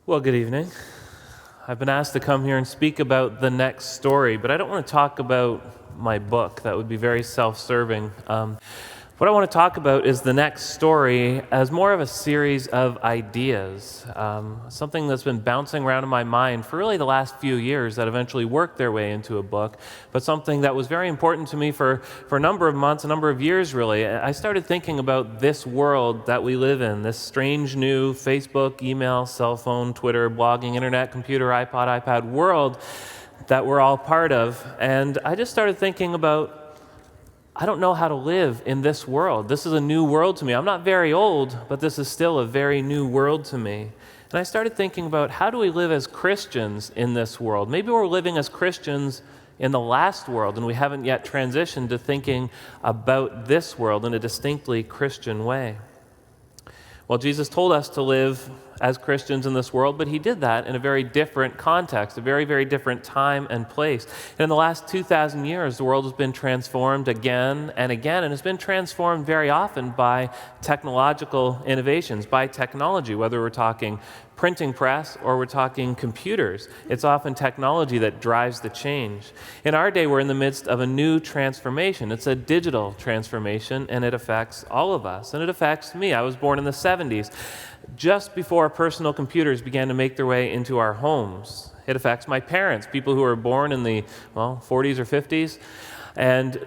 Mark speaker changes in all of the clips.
Speaker 1: Well, good evening. I've been asked to come here and speak about the next story, but I don't want to talk about my book. That would be very self-serving. What I want to talk about is the next story as more of a series of ideas, something that's been bouncing around in my mind for really the last few years that eventually worked their way into a book, but something that was very important to me for a number of months, a number of years really. I started thinking about this world that we live in, this strange new Facebook, email, cell phone, Twitter, blogging, internet, computer, iPad world that we're all part of. And I just started thinking about, I don't know how to live in this world. This is a new world to me. I'm not very old, but this is still a very new world to me. And I started thinking about, how do we live as Christians in this world? Maybe we're living as Christians in the last world, and we haven't yet transitioned to thinking about this world in a distinctly Christian way. Well, Jesus told us to live as Christians in this world, but he did that in a very different context, a very, very different time and place. And in the last 2,000 years, the world has been transformed again and again, and it's been transformed very often by technological innovations, by technology, whether we're talking printing press or we're talking computers. It's often technology that drives the change. In our day, we're in the midst of a new transformation. It's a digital transformation, and it affects all of us, and it affects me. I was born in the 70s, just before personal computers began to make their way into our homes. It affects my parents, people who were born in the 40s or 50s, and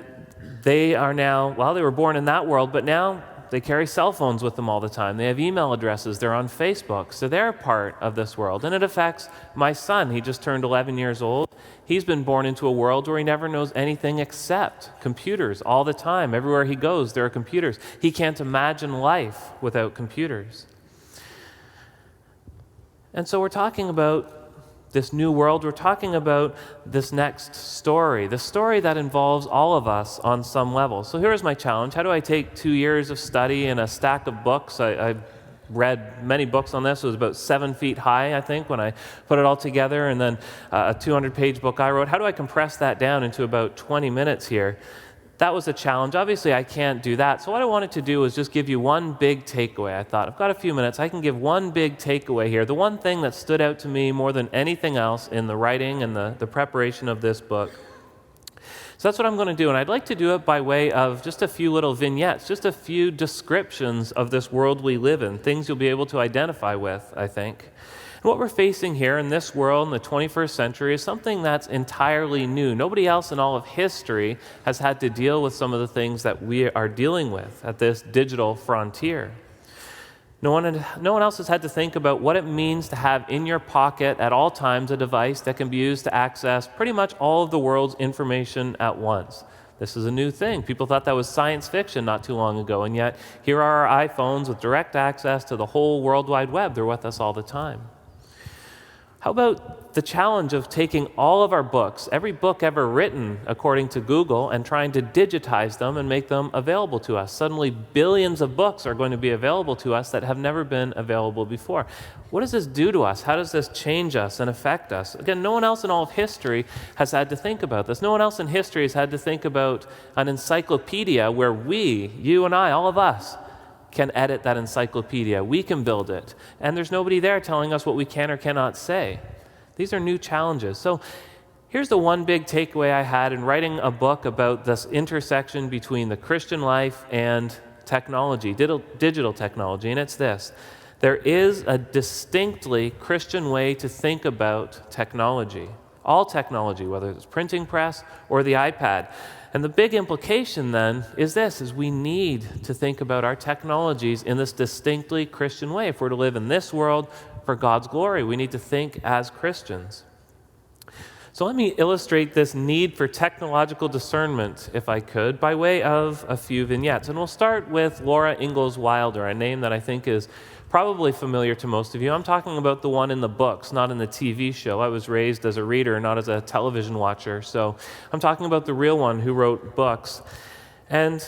Speaker 1: they are now, they were born in that world, but now they carry cell phones with them all the time. They have email addresses. They're on Facebook. So they're part of this world. And it affects my son. He just turned 11 years old. He's been born into a world where he never knows anything except computers all the time. Everywhere he goes, there are computers. He can't imagine life without computers. And so we're talking about this new world. We're talking about this next story, the story that involves all of us on some level. So here's my challenge. How do I take 2 years of study and a stack of books? I read many books on this. It was about 7 feet high, I think, when I put it all together, and then a 200-page book I wrote. How do I compress that down into about 20 minutes here? That was a challenge. Obviously, I can't do that. So what I wanted to do was just give you one big takeaway. I thought, I've got a few minutes. I can give one big takeaway here. The one thing that stood out to me more than anything else in the writing and the preparation of this book. So that's what I'm going to do. And I'd like to do it by way of just a few little vignettes, just a few descriptions of this world we live in, things you'll be able to identify with, I think. And what we're facing here in this world in the 21st century is something that's entirely new. Nobody else in all of history has had to deal with some of the things that we are dealing with at this digital frontier. No one else has had to think about what it means to have in your pocket at all times a device that can be used to access pretty much all of the world's information at once. This is a new thing. People thought that was science fiction not too long ago, and yet here are our iPhones with direct access to the whole World Wide Web. They're with us all the time. How about the challenge of taking all of our books, every book ever written according to Google, and trying to digitize them and make them available to us? Suddenly, billions of books are going to be available to us that have never been available before. What does this do to us? How does this change us and affect us? Again, no one else in all of history has had to think about this. No one else in history has had to think about an encyclopedia where we, you and I, all of us, can edit that encyclopedia. We can build it. And there's nobody there telling us what we can or cannot say. These are new challenges. So here's the one big takeaway I had in writing a book about this intersection between the Christian life and technology, digital technology, and it's this. There is a distinctly Christian way to think about technology. All technology, whether it's printing press or the iPad. And the big implication then is this, is we need to think about our technologies in this distinctly Christian way. If we're to live in this world for God's glory, we need to think as Christians. So let me illustrate this need for technological discernment, if I could, by way of a few vignettes. And we'll start with Laura Ingalls Wilder, a name that I think is probably familiar to most of you. I'm talking about the one in the books, not in the TV show. I was raised as a reader, not as a television watcher. So I'm talking about the real one who wrote books. And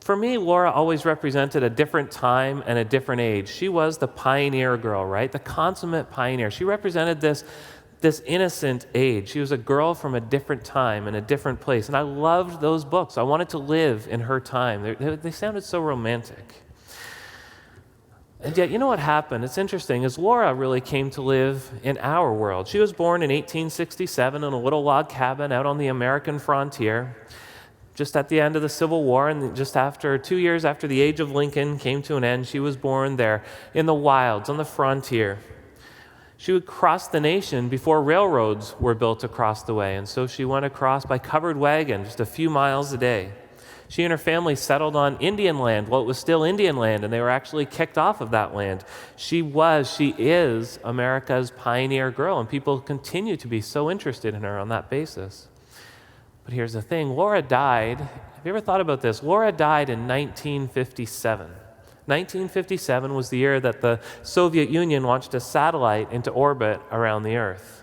Speaker 1: for me, Laura always represented a different time and a different age. She was the pioneer girl, right? The consummate pioneer. She represented this innocent age. She was a girl from a different time and a different place. And I loved those books. I wanted to live in her time. They sounded so romantic. And yet, you know what happened? It's interesting, is Laura really came to live in our world. She was born in 1867 in a little log cabin out on the American frontier, just at the end of the Civil War, and just after 2 years after the age of Lincoln came to an end, she was born there in the wilds, on the frontier. She would cross the nation before railroads were built across the way, and so she went across by covered wagon just a few miles a day. She and her family settled on Indian land. Well, it was still Indian land, and they were actually kicked off of that land. She is America's pioneer girl, and people continue to be so interested in her on that basis. But here's the thing, Laura died. Have you ever thought about this? Laura died in 1957. 1957 was the year that the Soviet Union launched a satellite into orbit around the Earth.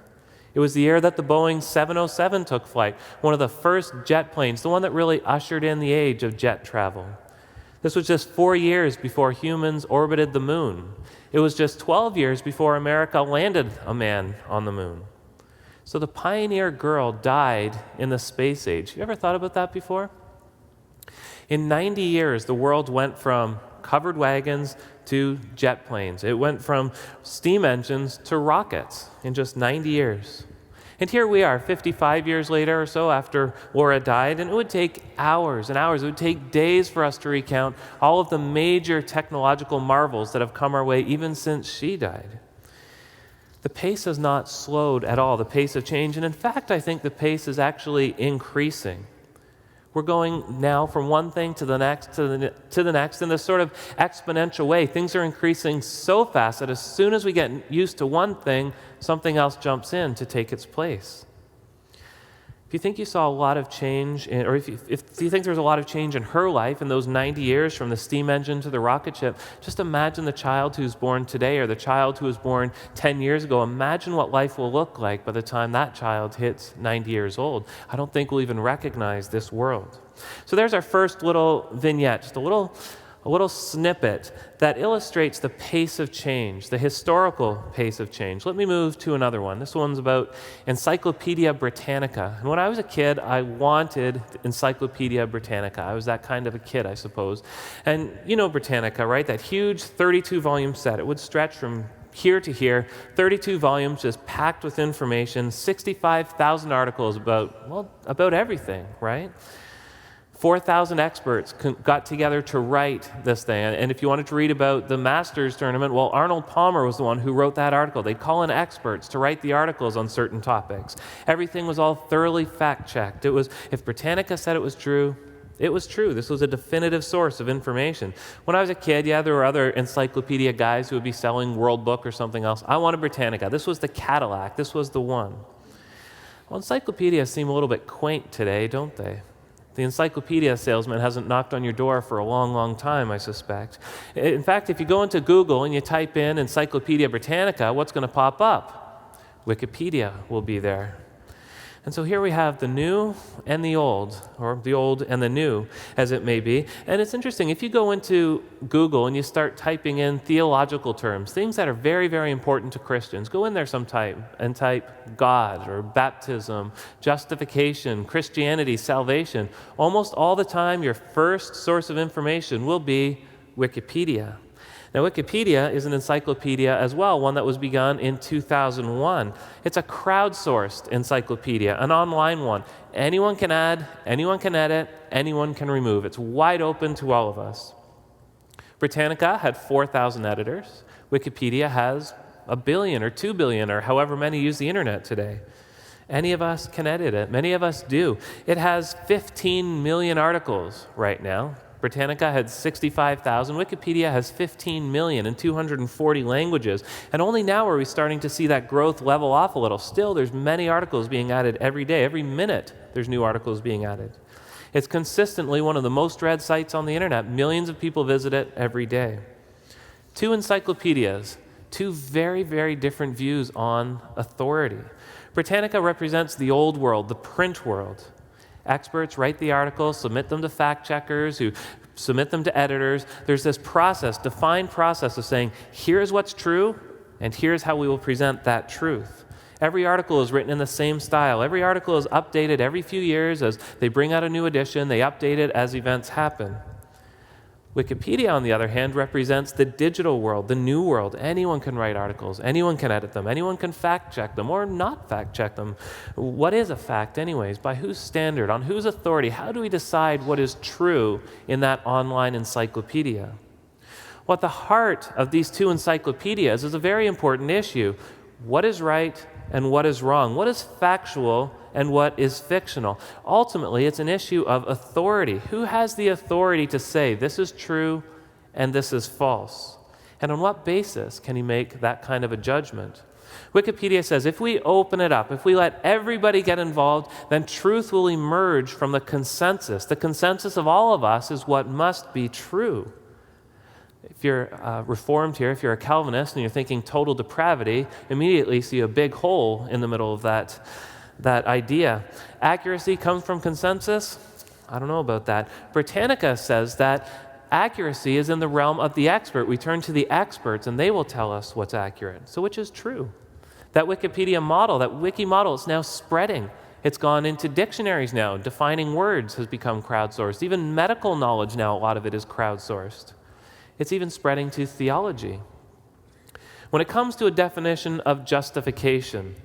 Speaker 1: It was the year that the Boeing 707 took flight, one of the first jet planes, the one that really ushered in the age of jet travel. This was just 4 years before humans orbited the moon. It was just 12 years before America landed a man on the moon. So the pioneer girl died in the space age. You ever thought about that before? In 90 years, the world went from covered wagons to jet planes. It went from steam engines to rockets in just 90 years. And here we are, 55 years later or so after Laura died, and it would take hours and hours, it would take days for us to recount all of the major technological marvels that have come our way even since she died. The pace has not slowed at all, the pace of change, and in fact, I think the pace is actually increasing. We're going now from one thing to the next, to the next, in this sort of exponential way. Things are increasing so fast that as soon as we get used to one thing, something else jumps in to take its place. If you think you saw a lot of change, or if you think there was a lot of change in her life in those 90 years from the steam engine to the rocket ship, just imagine the child who's born today or the child who was born 10 years ago. Imagine what life will look like by the time that child hits 90 years old. I don't think we'll even recognize this world. So there's our first little vignette, just a little snippet that illustrates the pace of change, the historical pace of change. Let me move to another one. This one's about Encyclopedia Britannica. And when I was a kid, I wanted Encyclopedia Britannica. I was that kind of a kid, I suppose. And you know Britannica, right? That huge 32-volume set. It would stretch from here to here, 32 volumes just packed with information, 65,000 articles about everything, right? 4,000 experts got together to write this thing. And if you wanted to read about the Masters tournament, well, Arnold Palmer was the one who wrote that article. They'd call in experts to write the articles on certain topics. Everything was all thoroughly fact-checked. It was, if Britannica said it was true, it was true. This was a definitive source of information. When I was a kid, there were other encyclopedia guys who would be selling World Book or something else. I wanted Britannica. This was the Cadillac. This was the one. Well, encyclopedias seem a little bit quaint today, don't they? The encyclopedia salesman hasn't knocked on your door for a long, long time, I suspect. In fact, if you go into Google and you type in Encyclopedia Britannica, what's going to pop up? Wikipedia will be there. And so here we have the new and the old, or the old and the new, as it may be. And it's interesting, if you go into Google and you start typing in theological terms, things that are very, very important to Christians, go in there sometime and type God or baptism, justification, Christianity, salvation. Almost all the time, your first source of information will be Wikipedia. Now, Wikipedia is an encyclopedia as well, one that was begun in 2001. It's a crowdsourced encyclopedia, an online one. Anyone can add, anyone can edit, anyone can remove. It's wide open to all of us. Britannica had 4,000 editors. Wikipedia has 1 billion or 2 billion or however many use the internet today. Any of us can edit it. Many of us do. It has 15 million articles right now. Britannica had 65,000. Wikipedia has 15 million in 240 languages. And only now are we starting to see that growth level off a little. Still, there's many articles being added every day. Every minute, there's new articles being added. It's consistently one of the most read sites on the internet. Millions of people visit it every day. Two encyclopedias, two very, very different views on authority. Britannica represents the old world, the print world. Experts write the articles, submit them to fact checkers who submit them to editors. There's this process, defined process of saying, here's what's true, and here's how we will present that truth. Every article is written in the same style. Every article is updated every few years as they bring out a new edition. They update it as events happen. Wikipedia, on the other hand, represents the digital world, the new world. Anyone can write articles. Anyone can edit them. Anyone can fact-check them or not fact-check them. What is a fact anyways? By whose standard? On whose authority? How do we decide what is true in that online encyclopedia? Well, at the heart of these two encyclopedias is a very important issue. What is right and what is wrong? What is factual and what is fictional? Ultimately, it's an issue of authority. Who has the authority to say this is true and this is false? And on what basis can he make that kind of a judgment? Wikipedia says if we open it up, if we let everybody get involved, then truth will emerge from the consensus. The consensus of all of us is what must be true. If you're Reformed here, if you're a Calvinist and you're thinking total depravity, immediately see a big hole in the middle of that idea. Accuracy comes from consensus? I don't know about that. Britannica says that accuracy is in the realm of the expert. We turn to the experts and they will tell us what's accurate. So which is true? That Wikipedia model, that wiki model is now spreading. It's gone into dictionaries now. Defining words has become crowdsourced. Even medical knowledge now, a lot of it is crowdsourced. It's even spreading to theology. When it comes to a definition of justification,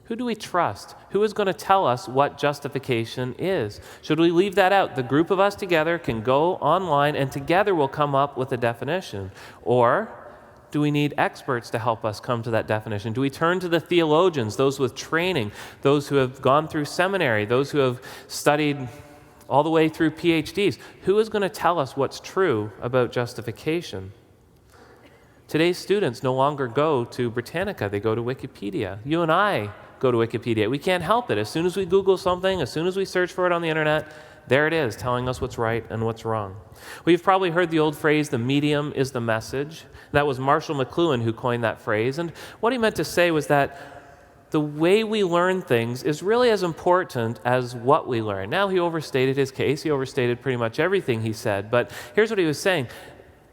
Speaker 1: who do we trust? Who is going to tell us what justification is? Should we leave that out? The group of us together can go online and together we'll come up with a definition. Or do we need experts to help us come to that definition? Do we turn to the theologians, those with training, those who have gone through seminary, those who have studied all the way through PhDs? Who is going to tell us what's true about justification? Today's students no longer go to Britannica, they go to Wikipedia. You and I go to Wikipedia. We can't help it. As soon as we Google something, as soon as we search for it on the internet, there it is, telling us what's right and what's wrong. Well, you've probably heard the old phrase, the medium is the message. That was Marshall McLuhan who coined that phrase. And what he meant to say was that the way we learn things is really as important as what we learn. Now, he overstated his case. He overstated pretty much everything he said. But here's what he was saying.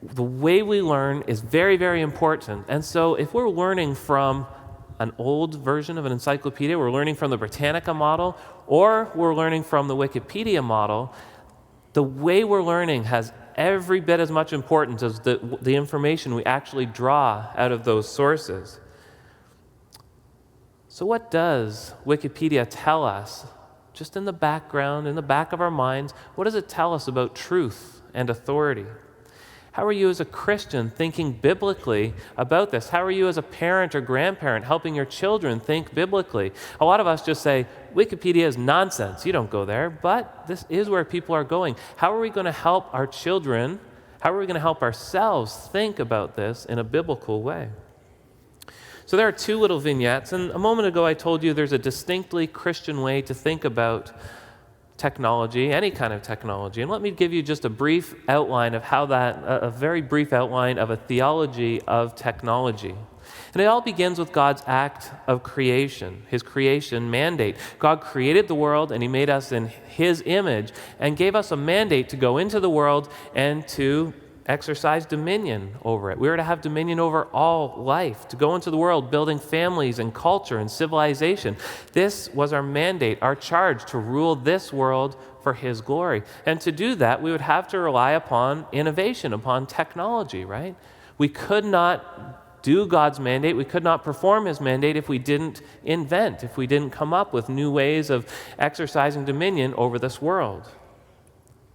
Speaker 1: The way we learn is very, very important. And so if we're learning from an old version of an encyclopedia, we're learning from the Britannica model, or we're learning from the Wikipedia model, the way we're learning has every bit as much importance as the information we actually draw out of those sources. So what does Wikipedia tell us, just in the background, in the back of our minds? What does it tell us about truth and authority? How are you as a Christian thinking biblically about this? How are you as a parent or grandparent helping your children think biblically? A lot of us just say, Wikipedia is nonsense. You don't go there. But this is where people are going. How are we going to help our children? How are we going to help ourselves think about this in a biblical way? So there are two little vignettes, and a moment ago I told you there's a distinctly Christian way to think about technology, any kind of technology. And let me give you just a brief outline of how a very brief outline of a theology of technology. And it all begins with God's act of creation, his creation mandate. God created the world and he made us in his image and gave us a mandate to go into the world and to exercise dominion over it. We were to have dominion over all life, to go into the world building families and culture and civilization. This was our mandate, our charge, to rule this world for his glory. And to do that, we would have to rely upon innovation, upon technology, right? We could not do God's mandate, we could not perform his mandate if we didn't invent, if we didn't come up with new ways of exercising dominion over this world.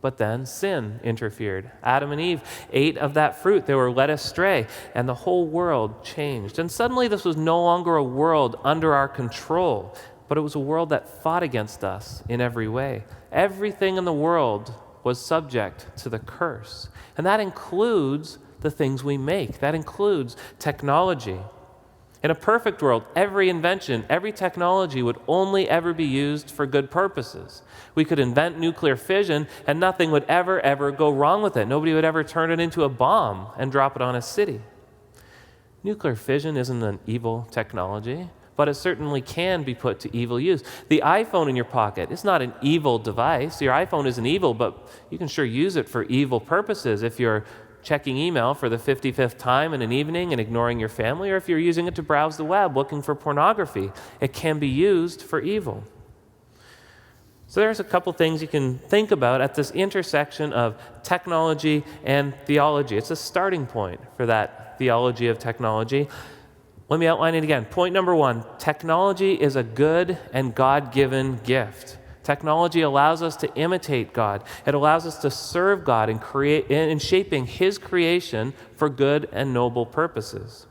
Speaker 1: But then sin interfered. Adam and Eve ate of that fruit. They were led astray, and the whole world changed. And suddenly this was no longer a world under our control, but it was a world that fought against us in every way. Everything in the world was subject to the curse. And that includes the things we make. That includes technology. In a perfect world, every invention, every technology would only ever be used for good purposes. We could invent nuclear fission and nothing would ever go wrong with it. Nobody would ever turn it into a bomb and drop it on a city. Nuclear fission isn't an evil technology, but it certainly can be put to evil use. The iPhone in your pocket is not an evil device. Your iPhone isn't evil, but you can sure use it for evil purposes if you're checking email for the 55th time in an evening and ignoring your family, or if you're using it to browse the web looking for pornography. It can be used for evil. So there's a couple things you can think about at this intersection of technology and theology. It's a starting point for that theology of technology. Let me outline it again. Point number one, technology is a good and God-given gift. Technology allows us to imitate God. It allows us to serve God in shaping His creation for good and noble purposes.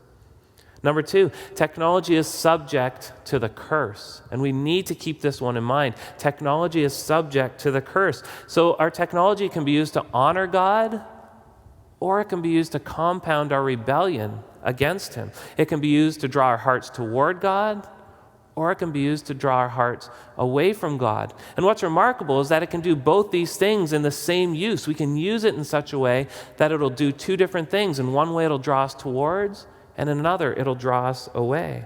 Speaker 1: Number two, technology is subject to the curse, and we need to keep this one in mind. Technology is subject to the curse. So our technology can be used to honor God, or it can be used to compound our rebellion against Him. It can be used to draw our hearts toward God, or it can be used to draw our hearts away from God. And what's remarkable is that it can do both these things in the same use. We can use it in such a way that it'll do two different things. In one way, it'll draw us towards, and in another, it'll draw us away.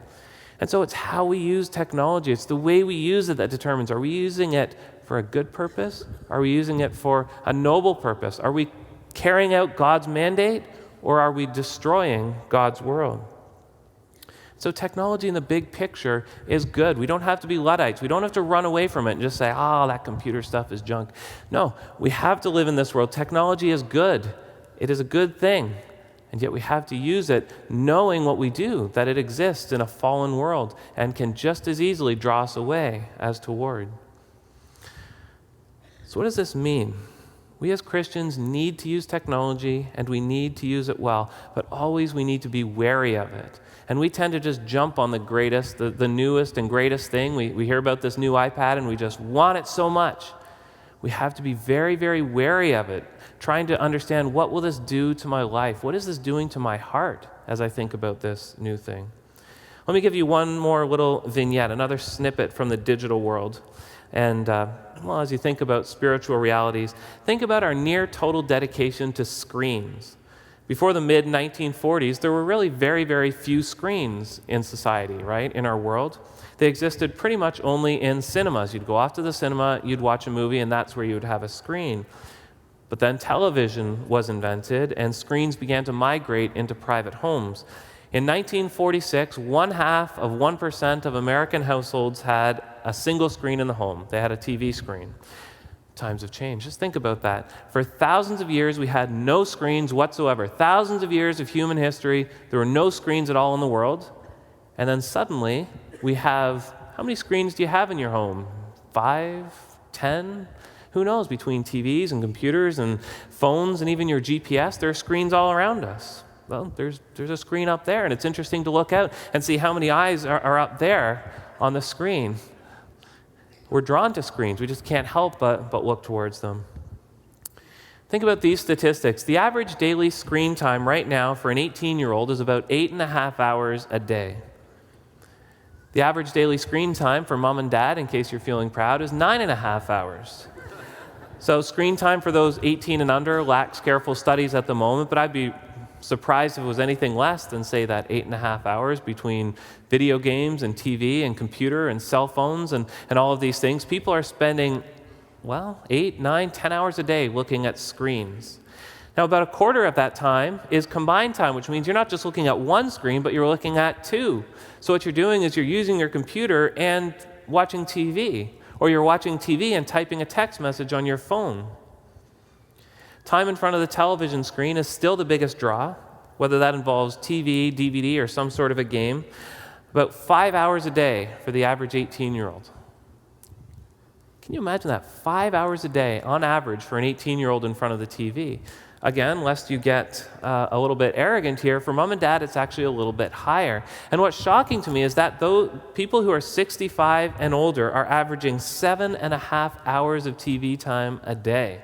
Speaker 1: And so it's how we use technology. It's the way we use it that determines, are we using it for a good purpose? Are we using it for a noble purpose? Are we carrying out God's mandate, or are we destroying God's world? So technology in the big picture is good. We don't have to be Luddites. We don't have to run away from it and just say, that computer stuff is junk. No, we have to live in this world. Technology is good. It is a good thing. And yet we have to use it knowing what we do, that it exists in a fallen world and can just as easily draw us away as toward. So what does this mean? We as Christians need to use technology, and we need to use it well, but always we need to be wary of it. And we tend to just jump on the greatest, the newest and greatest thing. We hear about this new iPad and we just want it so much. We have to be very, very wary of it, trying to understand, what will this do to my life? What is this doing to my heart as I think about this new thing? Let me give you one more little vignette, another snippet from the digital world. And as you think about spiritual realities, think about our near total dedication to screens. Before the mid-1940s, there were really very, very few screens in society, right, in our world. They existed pretty much only in cinemas. You'd go off to the cinema, you'd watch a movie, and that's where you would have a screen. But then television was invented, and screens began to migrate into private homes. In 1946, 0.5% of American households had a single screen in the home. They had a TV screen. Times have changed. Just think about that. For thousands of years, we had no screens whatsoever. Thousands of years of human history, there were no screens at all in the world. And then suddenly, we have, how many screens do you have in your home? 5, 10? Who knows? Between TVs and computers and phones and even your GPS, there are screens all around us. Well, there's a screen up there, and it's interesting to look out and see how many eyes are up there on the screen. We're drawn to screens. We just can't help but look towards them. Think about these statistics. The average daily screen time right now for an 18-year-old is about 8.5 hours a day. The average daily screen time for mom and dad, in case you're feeling proud, is 9.5 hours. So screen time for those 18 and under lacks careful studies at the moment, but I'd be surprised if it was anything less than, say, that 8.5 hours between video games and TV and computer and cell phones and all of these things. People are spending, 8, 9, 10 hours a day looking at screens. Now, about a quarter of that time is combined time, which means you're not just looking at one screen, but you're looking at two. So what you're doing is you're using your computer and watching TV, or you're watching TV and typing a text message on your phone. Time in front of the television screen is still the biggest draw, whether that involves TV, DVD, or some sort of a game. About 5 hours a day for the average 18-year-old. Can you imagine that? 5 hours a day on average for an 18-year-old in front of the TV. Again, lest you get a little bit arrogant here, for mom and dad, it's actually a little bit higher. And what's shocking to me is that though people who are 65 and older are averaging 7.5 hours of TV time a day,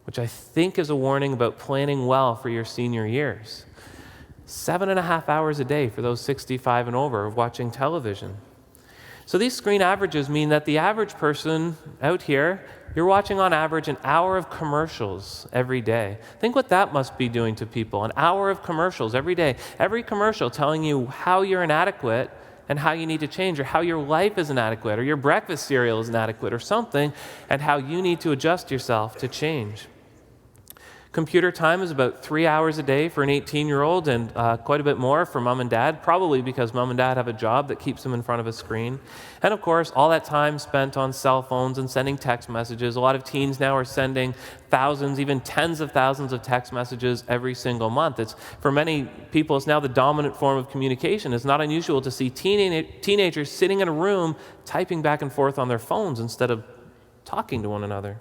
Speaker 1: which I think is a warning about planning well for your senior years. 7.5 hours a day for those 65 and over of watching television. So these screen averages mean that the average person out here, you're watching on average an hour of commercials every day. Think what that must be doing to people, an hour of commercials every day. Every commercial telling you how you're inadequate and how you need to change, or how your life is inadequate, or your breakfast cereal is inadequate, or something, and how you need to adjust yourself to change. Computer time is about 3 hours a day for an 18-year-old and quite a bit more for mom and dad, probably because mom and dad have a job that keeps them in front of a screen. And of course, all that time spent on cell phones and sending text messages. A lot of teens now are sending thousands, even tens of thousands of text messages every single month. For many people, it's now the dominant form of communication. It's not unusual to see teenagers sitting in a room typing back and forth on their phones instead of talking to one another.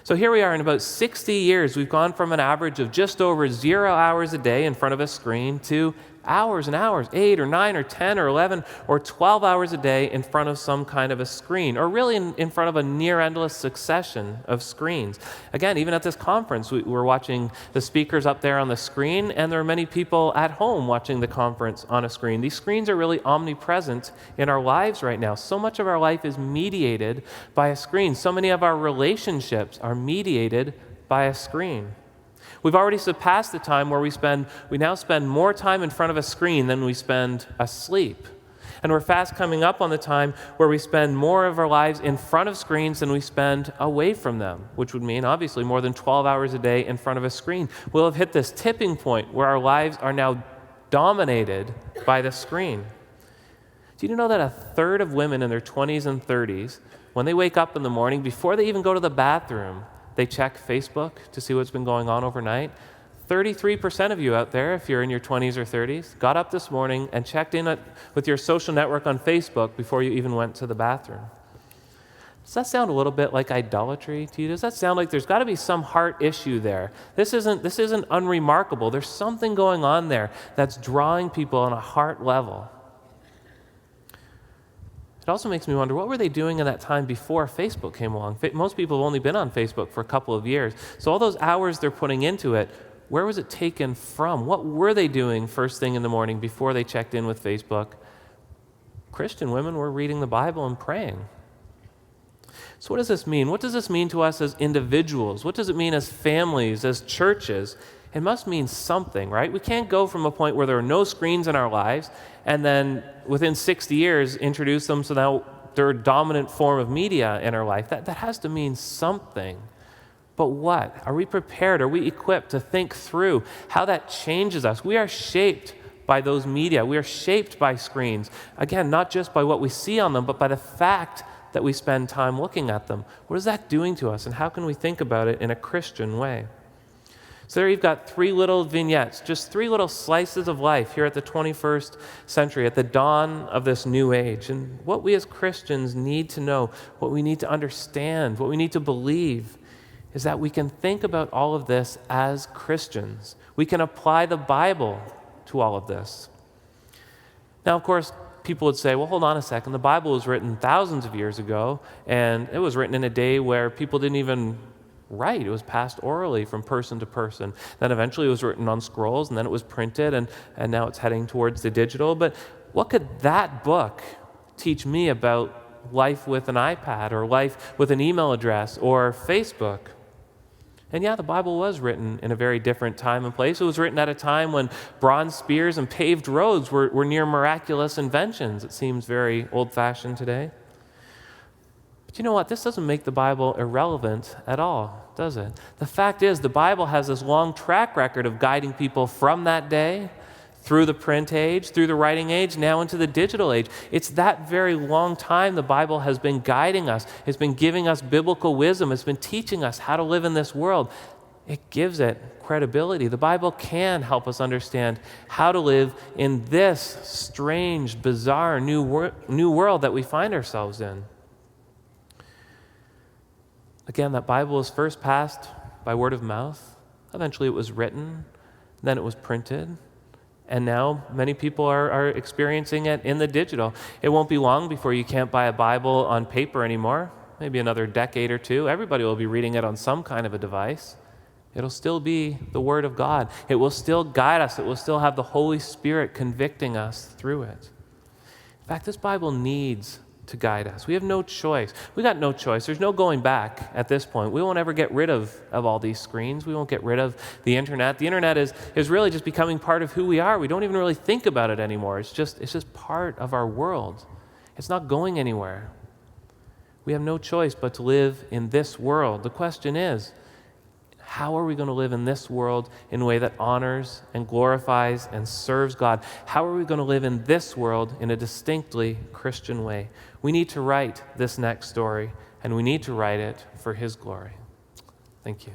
Speaker 1: So here we are, in about 60 years, we've gone from an average of just over 0 hours a day in front of a screen to hours and hours, 8 or 9 or 10 or 11 or 12 hours a day in front of some kind of a screen, or really in front of a near endless succession of screens. Again, even at this conference, we're watching the speakers up there on the screen, and there are many people at home watching the conference on a screen. These screens are really omnipresent in our lives right now. So much of our life is mediated by a screen. So many of our relationships are mediated by a screen. We've already surpassed the time where we now spend more time in front of a screen than we spend asleep. And we're fast coming up on the time where we spend more of our lives in front of screens than we spend away from them, which would mean, obviously, more than 12 hours a day in front of a screen. We'll have hit this tipping point where our lives are now dominated by the screen. Do you know that a third of women in their 20s and 30s, when they wake up in the morning, before they even go to the bathroom, they check Facebook to see what's been going on overnight? 33% of you out there, if you're in your 20s or 30s, got up this morning and checked in with your social network on Facebook before you even went to the bathroom. Does that sound a little bit like idolatry to you? Does that sound like there's got to be some heart issue there? This isn't unremarkable. There's something going on there that's drawing people on a heart level. It also makes me wonder, what were they doing in that time before Facebook came along? Most people have only been on Facebook for a couple of years. So all those hours they're putting into it, where was it taken from? What were they doing first thing in the morning before they checked in with Facebook? Christian women were reading the Bible and praying. So what does this mean? What does this mean to us as individuals? What does it mean as families, as churches? It must mean something, right? We can't go from a point where there are no screens in our lives and then within 60 years introduce them so now they're a dominant form of media in our life. That has to mean something. But what? Are we prepared? Are we equipped to think through how that changes us? We are shaped by those media. We are shaped by screens. Again, not just by what we see on them, but by the fact that we spend time looking at them. What is that doing to us, and how can we think about it in a Christian way? So there you've got 3 little vignettes, just 3 little slices of life here at the 21st century, at the dawn of this new age. And what we as Christians need to know, what we need to understand, what we need to believe, is that we can think about all of this as Christians. We can apply the Bible to all of this. Now, of course, people would say, well, hold on a second. The Bible was written thousands of years ago, and it was written in a day where people didn't even write. It was passed orally from person to person. Then eventually it was written on scrolls, and then it was printed, and now it's heading towards the digital. But what could that book teach me about life with an iPad, or life with an email address, or Facebook? And yeah, the Bible was written in a very different time and place. It was written at a time when bronze spears and paved roads were near miraculous inventions. It seems very old-fashioned today. But you know what? This doesn't make the Bible irrelevant at all, does it? The fact is, the Bible has this long track record of guiding people from that day through the print age, through the writing age, now into the digital age. It's that very long time the Bible has been guiding us. It's been giving us biblical wisdom. It's been teaching us how to live in this world. It gives it credibility. The Bible can help us understand how to live in this strange, bizarre, new world that we find ourselves in. Again, that Bible was first passed by word of mouth. Eventually it was written. Then it was printed. And now many people are experiencing it in the digital. It won't be long before you can't buy a Bible on paper anymore. Maybe another decade or two. Everybody will be reading it on some kind of a device. It'll still be the Word of God. It will still guide us. It will still have the Holy Spirit convicting us through it. In fact, this Bible needs to guide us. We have no choice. We got no choice. There's no going back at this point. We won't ever get rid of all these screens. We won't get rid of the internet. The internet is really just becoming part of who we are. We don't even really think about it anymore. It's just part of our world. It's not going anywhere. We have no choice but to live in this world. The question is, How are we going to live in this world in a way that honors and glorifies and serves God? How are we going to live in this world in a distinctly Christian way? We need to write this next story, and we need to write it for His glory. Thank you.